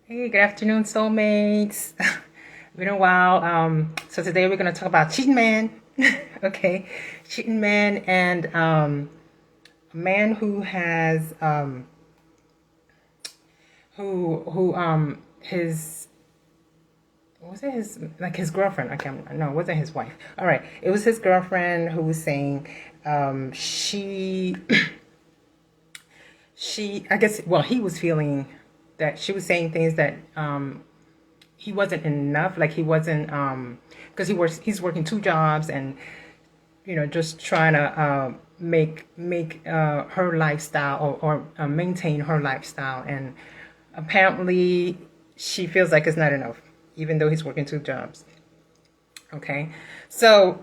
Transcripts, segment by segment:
Hey, good afternoon, soulmates. Been a while. So today we're gonna talk about cheating man. Okay, cheating man and a man who has his was it his like his girlfriend? I can't. No, it wasn't his wife. All right, it was his girlfriend who was saying she she I guess well he was feeling that she was saying things that he wasn't enough, like he wasn't because he's working two jobs and just trying to make her lifestyle or maintain her lifestyle, and apparently she feels like it's not enough even though he's working two jobs. Okay, so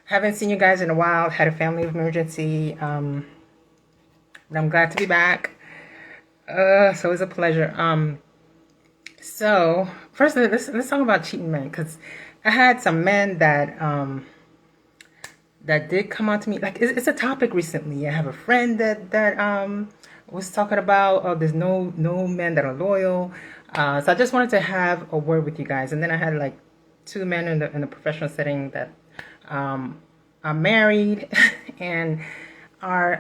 haven't seen you guys in a while, had a family emergency, but I'm glad to be back. So it's a pleasure. So first, let's talk about cheating men, because I had some men that did come on to me. Like it's a topic recently. I have a friend that was talking about, oh, there's no men that are loyal. So I just wanted to have a word with you guys. And then I had like two men in the professional setting that are married and are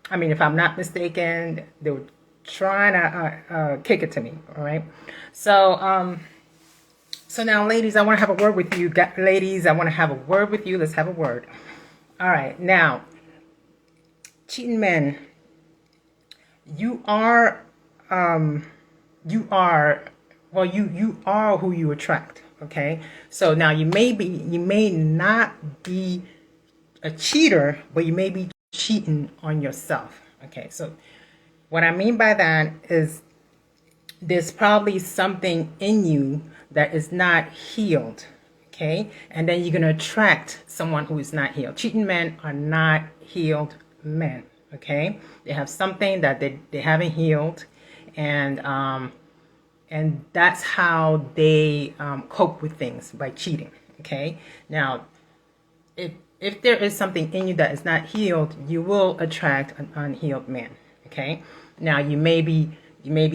I mean, if I'm not mistaken, they were trying to kick it to me. All right. So so now, ladies, I want to have a word with you. Ladies, I want to have a word with you. Let's have a word. All right. Now, cheating men, you are well, you are who you attract. Okay. So now you may not be a cheater, but you may be cheating on yourself. Okay. So what I mean by that is there's probably something in you that is not healed. Okay. And then you're going to attract someone who is not healed. Cheating men are not healed men. Okay. They have something that they haven't healed. And that's how they cope with things, by cheating. Okay. Now, if there is something in you that is not healed, you will attract an unhealed man. Okay. Now you may be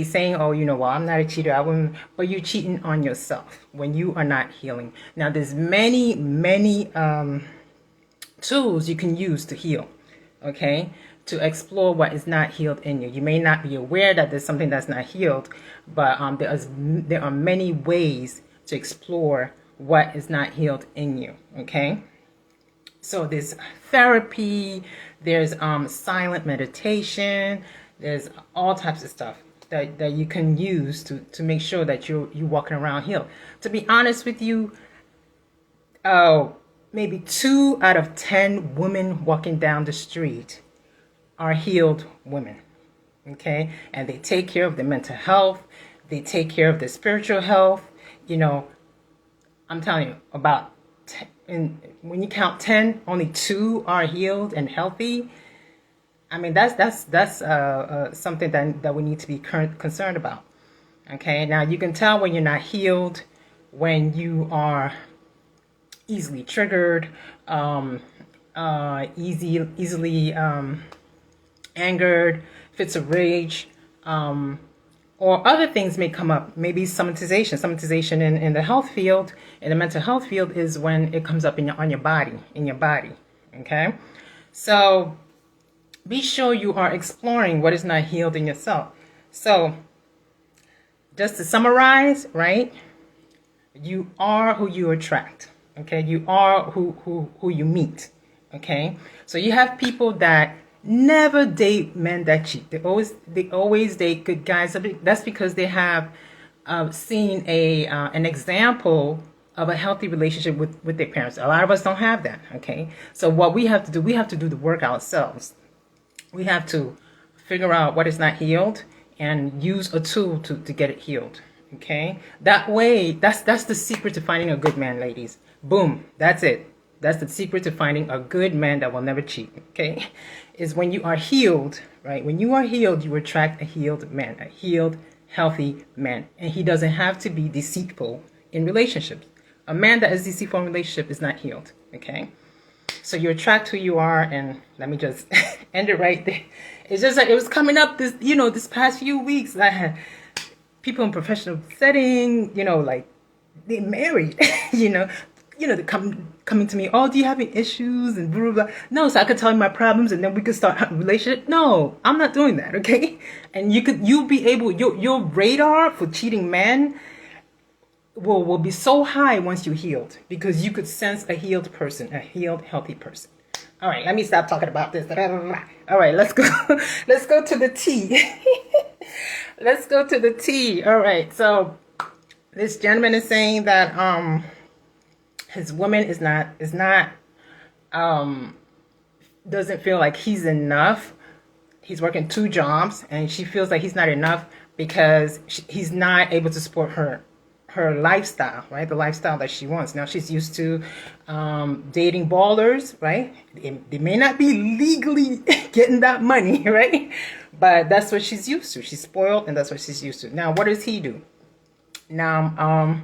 saying, oh, well, I'm not a cheater, I wouldn't, but you're cheating on yourself when you are not healing. Now there's many tools you can use to heal. Okay. To explore what is not healed in you. You may not be aware that there's something that's not healed, but there are many ways to explore what is not healed in you. Okay. So there's therapy, there's silent meditation, there's all types of stuff that you can use to make sure that you're walking around healed. To be honest with you, maybe 2 out of 10 women walking down the street are healed women. Okay. And they take care of their mental health. They take care of their spiritual health. I'm telling you, about 10, when you count 10, only 2 are healed and healthy. I mean, that's something that we need to be concerned about. Okay. Now you can tell when you're not healed, when you are easily triggered, easily angered, fits of rage, or other things may come up. Maybe somatization in the health field, in the mental health field, is when it comes up in your body. Okay. So be sure you are exploring what is not healed in yourself. So just to summarize, right? You are who you attract. Okay. You are who you meet. Okay. So you have people that never date men that cheat. They always date good guys. That's because they have seen an example of a healthy relationship with their parents. A lot of us don't have that. Okay. So what we have to do the work ourselves. We have to figure out what is not healed and use a tool to get it healed. Okay. That way, that's the secret to finding a good man, ladies. Boom. That's it. That's the secret to finding a good man that will never cheat. Okay. Is when you are healed, right? When you are healed, you attract a healed man, a healed, healthy man. And he doesn't have to be deceitful in relationships. A man that is deceitful in relationship is not healed. Okay. So you attract who you are, and let me just end it right there. It's just like it was coming up this, this past few weeks. I had people in professional setting, like they married, they coming to me, oh, do you have any issues and blah, blah, blah. No, so I could tell you my problems and then we could start a relationship. No, I'm not doing that, okay? And you'll be able, your radar for cheating men will be so high once you're healed, because you could sense a healed person, a healed, healthy person. All right, let me stop talking about this. All right, let's go. Let's go to the tea. Let's go to the tea. All right, so this gentleman is saying that his woman is not doesn't feel like he's enough. He's working 2 jobs, and she feels like he's not enough because he's not able to support her lifestyle, right? The lifestyle that she wants. Now she's used to dating ballers, right? They may not be legally getting that money, right? But that's what she's used to. She's spoiled, and that's what she's used to. Now, what does he do? Now,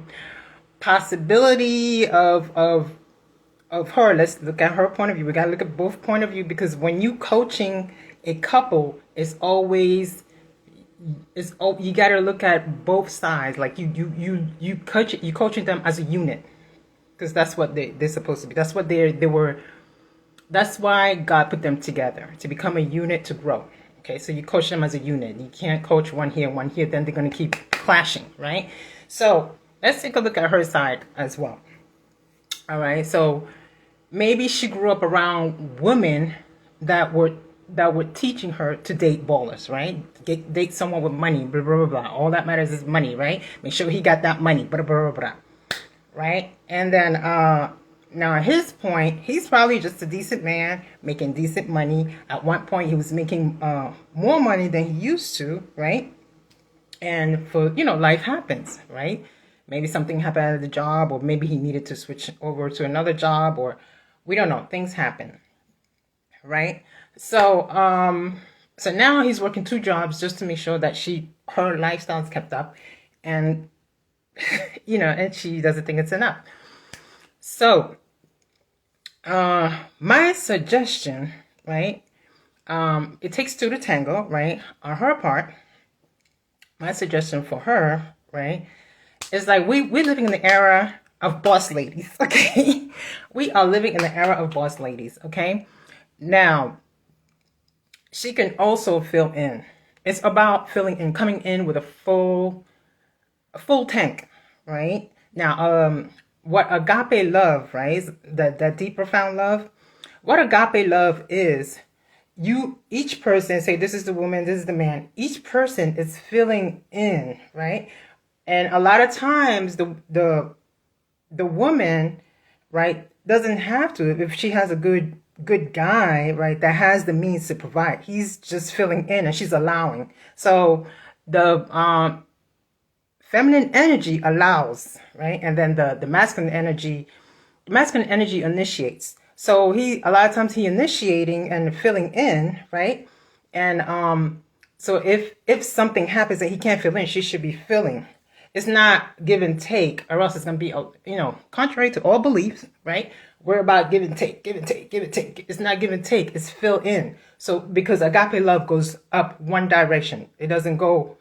possibility of her. Let's look at her point of view. We gotta look at both point of view, because when you coaching a couple, it's always you got to look at both sides. Like you coaching them as a unit, because that's what they're supposed to be. That's what they were. That's why God put them together, to become a unit, to grow. Okay, so you coach them as a unit. You can't coach one here, then they're going to keep clashing, right? So let's take a look at her side as well. All right, so maybe she grew up around women that were teaching her to date ballers, right? Date someone with money, blah, blah, blah, blah. All that matters is money, right? Make sure he got that money, blah, blah, blah, blah. Right? And then, now at his point, he's probably just a decent man, making decent money. At one point, he was making more money than he used to, right? And life happens, right? Maybe something happened at the job, or maybe he needed to switch over to another job, or we don't know. Things happen, right? So, so now he's working 2 jobs just to make sure that her lifestyle is kept up, and and she doesn't think it's enough. So, my suggestion, right? It takes 2 to tango, right? On her part, my suggestion for her, right, is like we're living in the era of boss ladies, okay? We are living in the era of boss ladies, okay? Now, she can also fill in. It's about filling in, coming in with a full tank, right? Now, what agape love, right? That deep, profound love. What agape love is, each person, say this is the woman, this is the man. Each person is filling in, right? And a lot of times the woman, right, doesn't have to, if she has a good guy, right, that has the means to provide. He's just filling in, and she's allowing. So the feminine energy allows, right, and then the masculine energy initiates. So a lot of times he initiating and filling in, right, and so if something happens that he can't fill in, she should be filling. It's not give and take, or else it's going to be, contrary to all beliefs, right? We're about give and take, give and take, give and take. It's not give and take, it's fill in. So, because agape love goes up one direction. It doesn't go,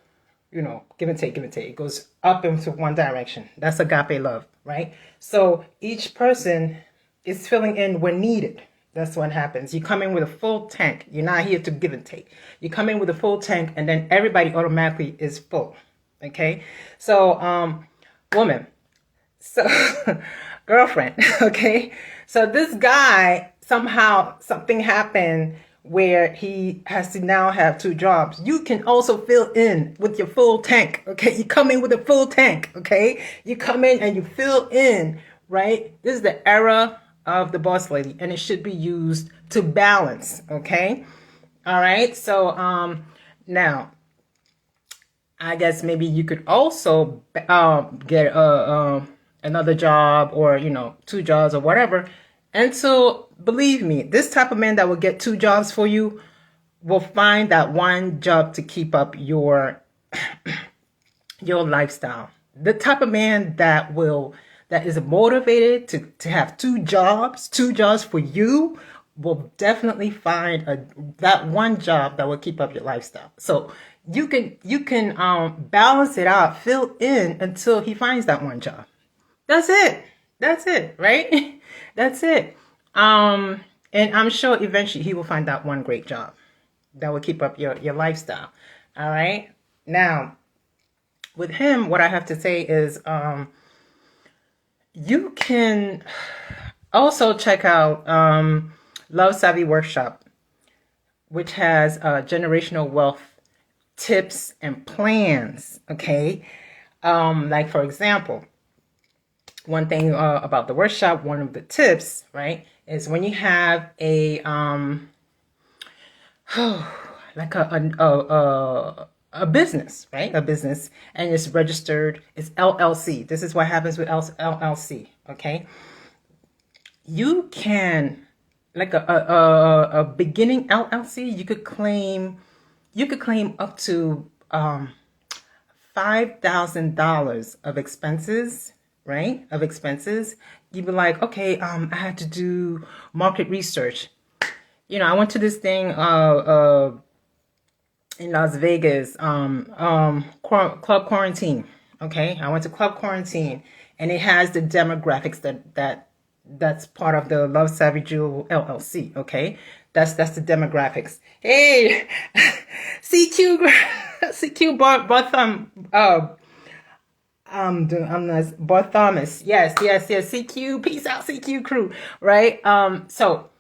give and take, give and take. It goes up into one direction. That's agape love, right? So, each person is filling in when needed. That's what happens. You come in with a full tank. You're not here to give and take. You come in with a full tank, and then everybody automatically is full. Okay, so woman, so girlfriend, okay, so this guy, somehow something happened where he has to now have 2 jobs. You can also fill in with your full tank. Okay, you come in with a full tank. Okay, you come in and you fill in, right? This is the era of the boss lady, and it should be used to balance. Okay, all right, so now I guess maybe you could also get another job, or 2 jobs or whatever. And so, believe me, this type of man that will get 2 jobs for you will find that one job to keep up your lifestyle. The type of man that will that is motivated to have two jobs for you, will definitely find that one job that will keep up your lifestyle. So you can balance it out, fill in until he finds that one job. That's it. That's it, right? That's it. And I'm sure eventually he will find that one great job that will keep up your lifestyle. All right. Now, with him, what I have to say is, you can also check out Love Savvy Workshop, which has generational wealth tips and plans. Okay. Like, for example, one thing about the workshop, one of the tips, right, is when you have a like a business, right? A business, and it's registered, it's LLC. This is what happens with LLC, okay? You can, like a beginning LLC, you could claim up to $5,000 of expenses, right? Of expenses. You'd be like, okay, I had to do market research. You know, I went to this thing in Las Vegas, Club Quarantine. Okay, I went to Club Quarantine, and it has the demographics that's part of the Love Savvy Jewel LLC. Okay, that's the demographics. Hey, CQ Bartham. I'm not Barthamus. Yes. CQ, peace out, CQ crew. Right. So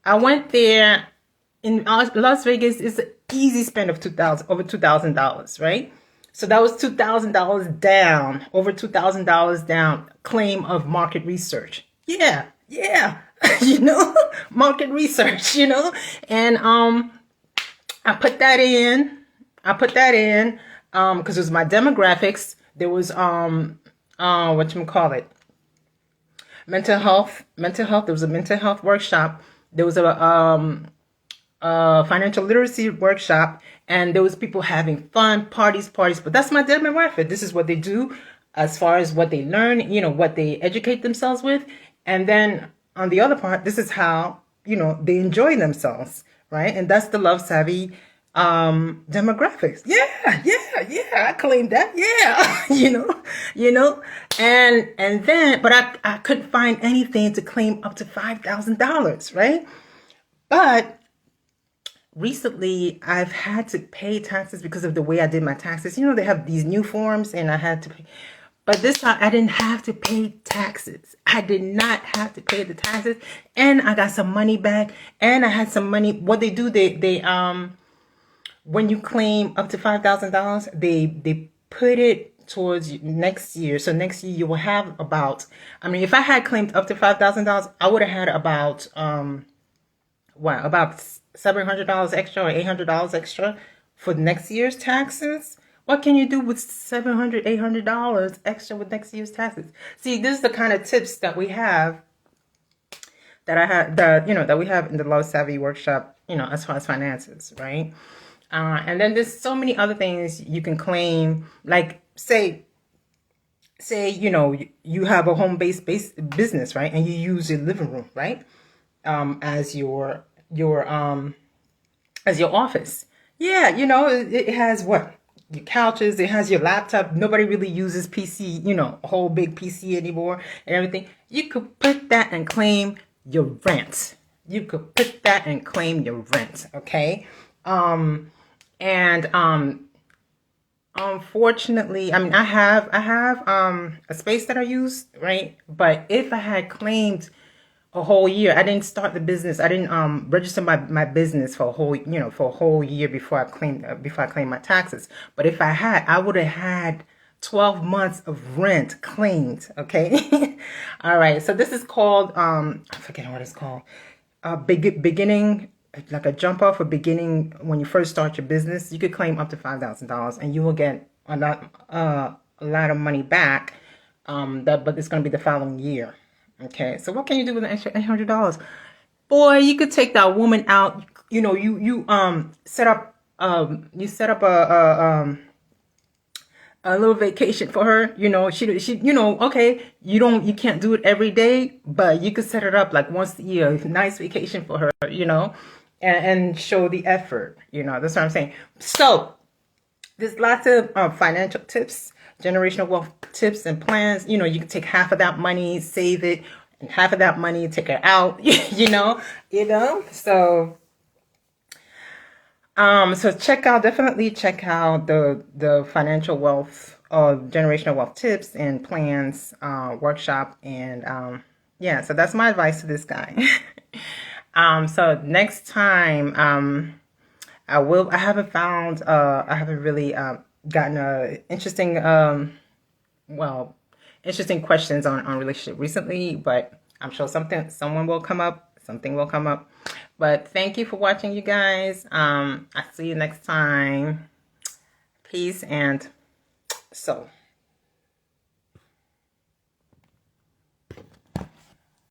I went there in Las Vegas. It's an easy spend of over $2,000. Right. So that was $2,000 down, over $2,000 down. Claim of market research. Yeah. You know, market research. You know, and I put that in. Because it was my demographics. There was whatchamacallit, mental health. There was a mental health workshop. There was a financial literacy workshop, and there was people having fun, parties. But that's my demographic. This is what they do, as far as what they learn. You know, what they educate themselves with, and then on the other part, this is how, you know, they enjoy themselves, right? And that's the Love Savvy demographics. Yeah, I claimed that. Yeah. you know, and then, but I couldn't find anything to claim up to $5,000, right? But recently I've had to pay taxes because of the way I did my taxes. You know, they have these new forms, and I had to pay. But this time I didn't have to pay taxes. I did not have to pay the taxes, and I got some money back, and I had some money. What they do, they when you claim up to $5,000, they put it towards next year. So next year you will have about, I mean, if I had claimed up to $5,000, I would have had about about $700 extra or $800 extra for next year's taxes. What can you do with $700, $800 extra with next year's taxes? See, this is the kind of tips that we have, that we have in the Love Savvy Workshop, you know, as far as finances, right? And then there's so many other things you can claim, like say, you know, you have a home-based business, right? And you use your living room, right? As your office. Yeah, you know, it has what? Your couches, it has your laptop. Nobody really uses PC, you know, a whole big PC anymore and everything. You could put that and claim your rent. Okay? Unfortunately, I mean, I have a space that I use, right? But if I had claimed a whole year, I didn't start the business. I didn't register my business for a whole year before I claimed my taxes. But if I had, I would have had 12 months of rent claimed. Okay. All right. So this is called I forget what it's called. Beginning, like a jump off for beginning when you first start your business. You could claim up to $5,000, and you will get a lot of money back. But it's going to be the following year. Okay, so what can you do with an extra $800? Boy, you could take that woman out. You know, you set up a a little vacation for her. You know, she, you know, okay, you can't do it every day, but you could set it up like once a year, nice vacation for her, you know, and show the effort. You know, that's what I'm saying. So there's lots of financial tips, generational wealth tips and plans. You know, you can take half of that money, save it, and half of that money, take it out. You know. So definitely check out the financial wealth or generational wealth tips and plans workshop, and yeah. So that's my advice to this guy. So next time, I haven't found. I haven't really gotten a interesting interesting questions on relationship recently, but I'm sure someone will come up. Something will come up. But thank you for watching, you guys. I'll see you next time. Peace and so.